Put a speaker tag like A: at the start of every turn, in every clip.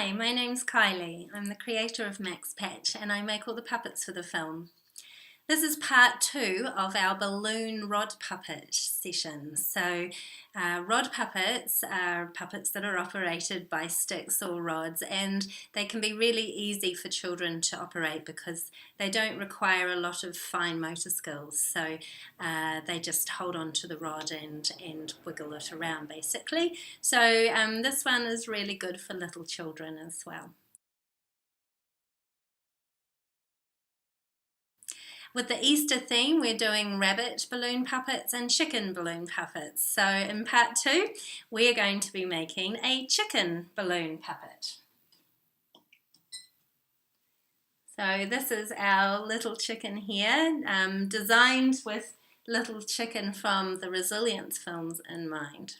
A: Hi, my name's Kylie. I'm the creator of Max Patch and I make all the puppets for the film. This is part 2 of our balloon rod puppet session. So rod puppets are puppets that are operated by sticks or rods, and they can be really easy for children to operate because they don't require a lot of fine motor skills. So they just hold on to the rod and wiggle it around basically. So this one is really good for little children as well. With the Easter theme, we're doing rabbit balloon puppets and chicken balloon puppets. So in part 2, we're going to be making a chicken balloon puppet. So this is our little chicken here, designed with little chicken from the Resilience films in mind.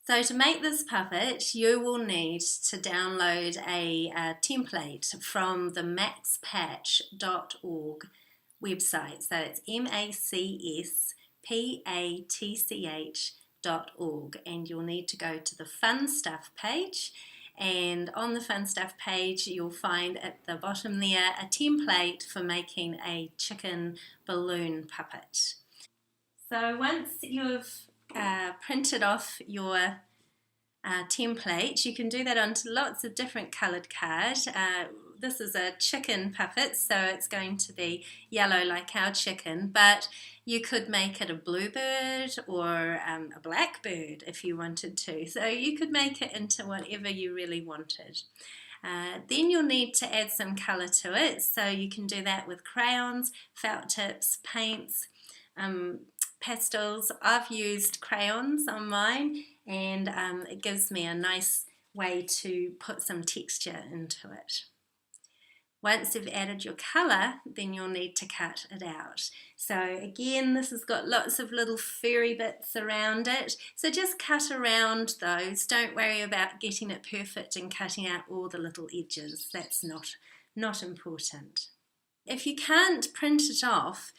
A: So to make this puppet, you will need to download a template from the maxpatch.org website. So it's maxpatch.org, and you'll need to go to the Fun Stuff page. And on the Fun Stuff page, you'll find at the bottom there a template for making a chicken balloon puppet. So once you've printed off your template, you can do that onto lots of different coloured card. This is a chicken puppet, so it's going to be yellow like our chicken, but you could make it a bluebird or a blackbird if you wanted to. So you could make it into whatever you really wanted. Then you'll need to add some colour to it, so you can do that with crayons, felt tips, paints, pastels. I've used crayons on mine, and it gives me a nice way to put some texture into it. Once you've added your colour, then you'll need to cut it out. So again, this has got lots of little furry bits around it, so just cut around those. Don't worry about getting it perfect and cutting out all the little edges. That's not important. If you can't print it off,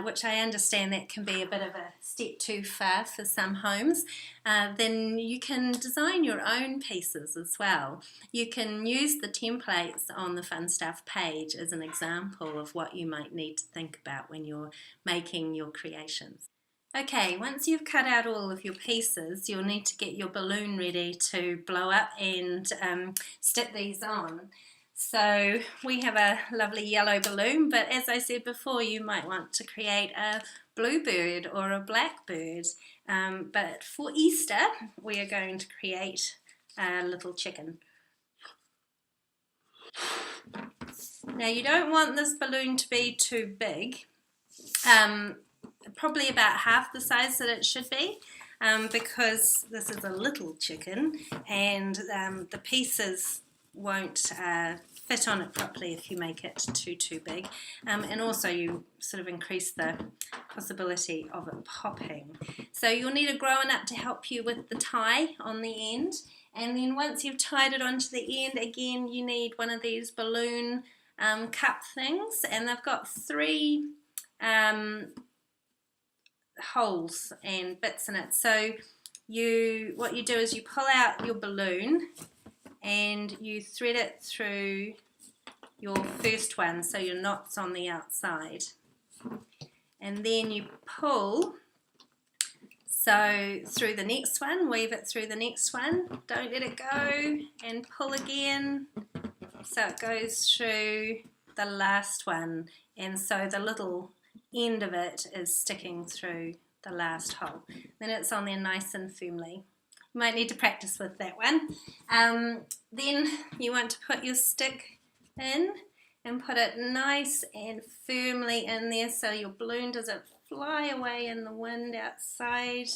A: which I understand that can be a bit of a step too far for some homes, then you can design your own pieces as well. You can use the templates on the Fun Stuff page as an example of what you might need to think about when you're making your creations. Okay, once you've cut out all of your pieces, you'll need to get your balloon ready to blow up and stick these on. So we have a lovely yellow balloon, but as I said before, you might want to create a bluebird or a blackbird. But for Easter, we are going to create a little chicken. Now you don't want this balloon to be too big, probably about half the size that it should be. Because this is a little chicken and the pieces won't fit on it properly if you make it too big, and also you sort of increase the possibility of it popping. So you'll need a grown-up to help you with the tie on the end, and then once you've tied it onto the end, again you need one of these balloon cup things, and they've got 3 holes and bits in it. So what you do is you pull out your balloon and you thread it through your first one, so your knot's on the outside, and then you pull through the next one, weave it through the next one, don't let it go, and pull again so it goes through the last one, and so the little end of it is sticking through the last hole. Then it's on there nice and firmly. You might need to practice with that one. Then you want to put your stick in and put it nice and firmly in there so your balloon doesn't fly away in the wind outside.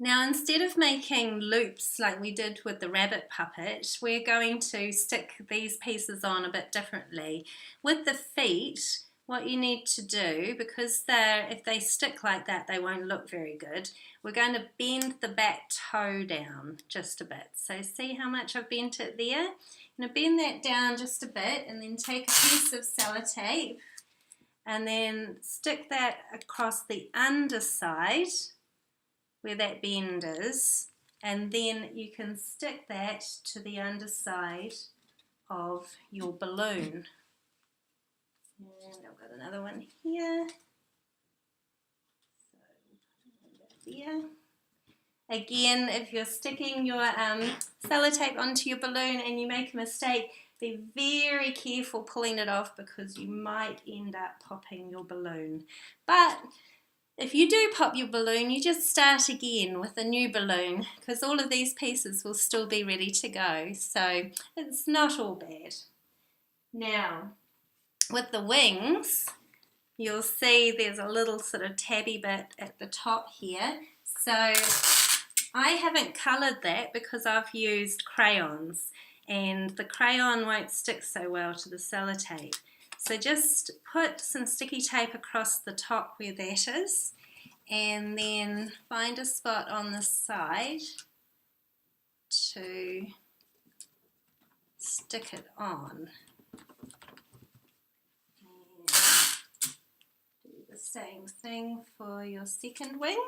A: Now instead of making loops like we did with the rabbit puppet, we're going to stick these pieces on a bit differently. With the feet, what you need to do, because if they stick like that, they won't look very good, we're going to bend the back toe down just a bit. So see how much I've bent it there? I'm going to bend that down just a bit and then take a piece of sellotape, and then stick that across the underside where that bend is, and then you can stick that to the underside of your balloon. And I've got another one here. So there. Again, if you're sticking your sellotape onto your balloon and you make a mistake, be very careful pulling it off because you might end up popping your balloon. But if you do pop your balloon, you just start again with a new balloon because all of these pieces will still be ready to go. So it's not all bad. Now, with the wings, you'll see there's a little sort of tabby bit at the top here. So I haven't coloured that because I've used crayons and the crayon won't stick so well to the sellotape. So just put some sticky tape across the top where that is and then find a spot on the side to stick it on. And do the same thing for your second wing.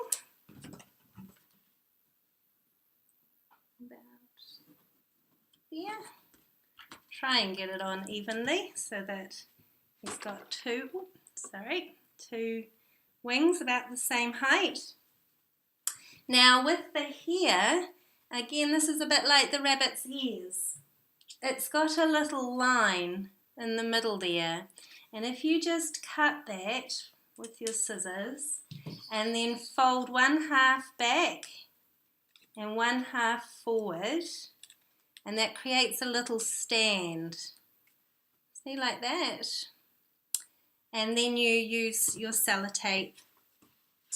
A: There. Try and get it on evenly so that he's got two wings about the same height. Now with the hair, again this is a bit like the rabbit's ears. It's got a little line in the middle there, and if you just cut that with your scissors and then fold one half back and one half forward, and that creates a little stand. See, like that. And then you use your sellotape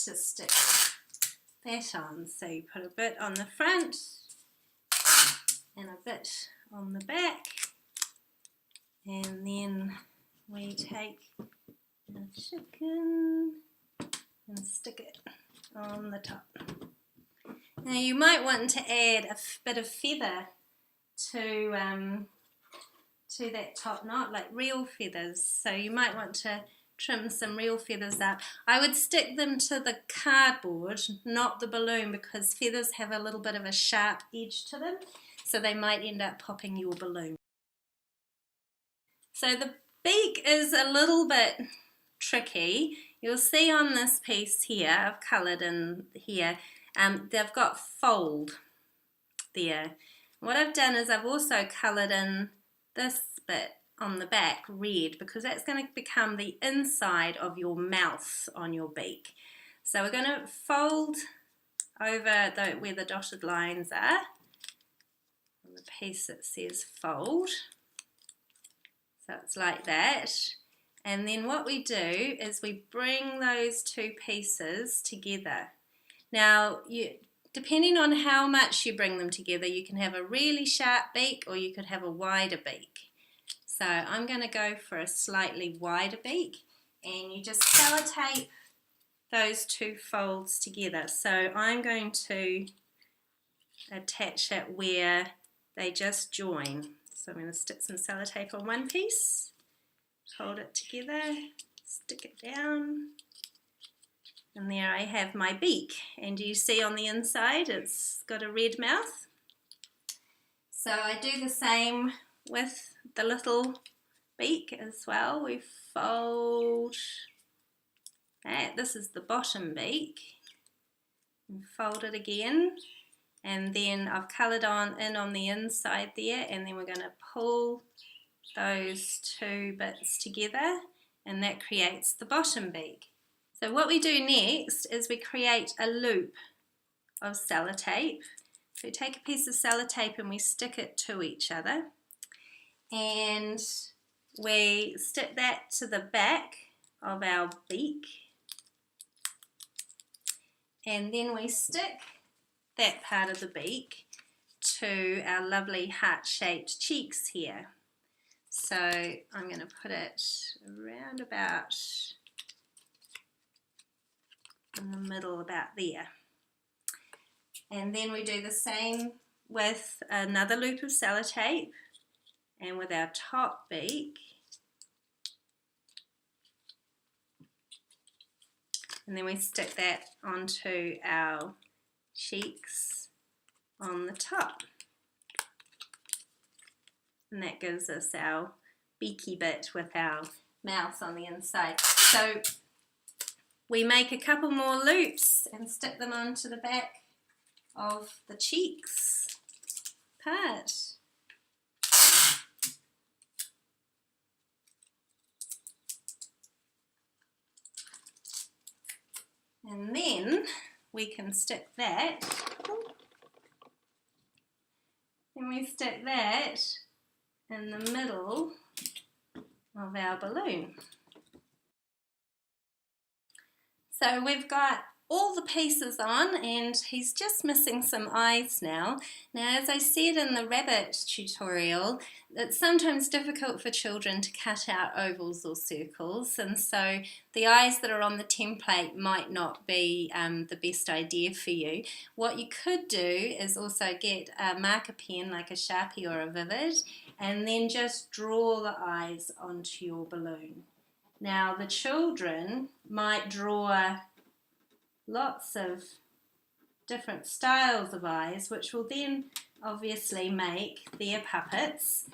A: to stick that on. So you put a bit on the front and a bit on the back, and then we take the chicken and stick it on the top. Now you might want to add a bit of feather to that top knot, like real feathers. So you might want to trim some real feathers up. I would stick them to the cardboard, not the balloon, because feathers have a little bit of a sharp edge to them, so they might end up popping your balloon. So the beak is a little bit tricky. You'll see on this piece here, I've coloured in here, they've got fold there. What I've done is I've also coloured in this bit on the back red because that's going to become the inside of your mouth on your beak. So we're going to fold over where the dotted lines are, on the piece that says fold. So it's like that. And then what we do is we bring those two pieces together. Now, depending on how much you bring them together, you can have a really sharp beak or you could have a wider beak. So I'm going to go for a slightly wider beak, and you just sellotape those two folds together. So I'm going to attach it where they just join. So I'm going to stick some sellotape on one piece, hold it together, stick it down. And there I have my beak, and you see on the inside it's got a red mouth. So I do the same with the little beak as well. We fold that. This is the bottom beak. And fold it again, and then I've coloured in on the inside there, and then we're going to pull those two bits together, and that creates the bottom beak. So what we do next is we create a loop of sellotape. So we take a piece of sellotape and we stick it to each other, and we stick that to the back of our beak, and then we stick that part of the beak to our lovely heart-shaped cheeks here. So I'm going to put it around about in the middle, about there. And then we do the same with another loop of sellotape, and with our top beak And then we stick that onto our cheeks on the top. And that gives us our beaky bit with our mouth on the inside. So we make a couple more loops and stick them onto the back of the cheeks part. And then we can stick that, and we stick that in the middle of our balloon. So we've got all the pieces on, and he's just missing some eyes now. Now, as I said in the rabbit tutorial, it's sometimes difficult for children to cut out ovals or circles, and so the eyes that are on the template might not be the best idea for you. What you could do is also get a marker pen like a Sharpie or a Vivid, and then just draw the eyes onto your balloon. Now, the children might draw lots of different styles of eyes, which will then obviously make their puppets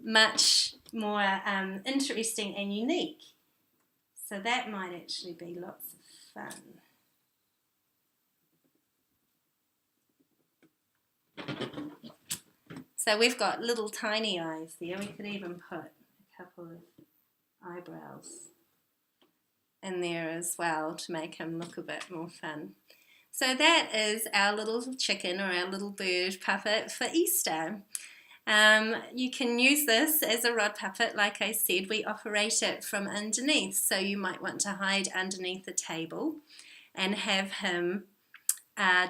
A: much more interesting and unique. So that might actually be lots of fun. So we've got little tiny eyes there. We could even put a couple of eyebrows in there as well to make him look a bit more fun. So that is our little chicken or our little bird puppet for Easter. You can use this as a rod puppet. Like I said, we operate it from underneath, so you might want to hide underneath the table and have him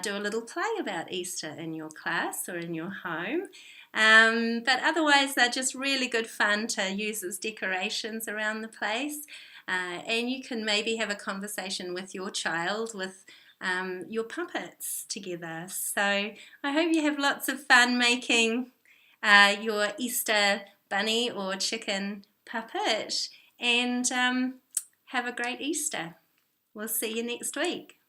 A: do a little play about Easter in your class or in your home. But otherwise they're just really good fun to use as decorations around the place. And you can maybe have a conversation with your child with your puppets together. So I hope you have lots of fun making your Easter bunny or chicken puppet, and have a great Easter. We'll see you next week.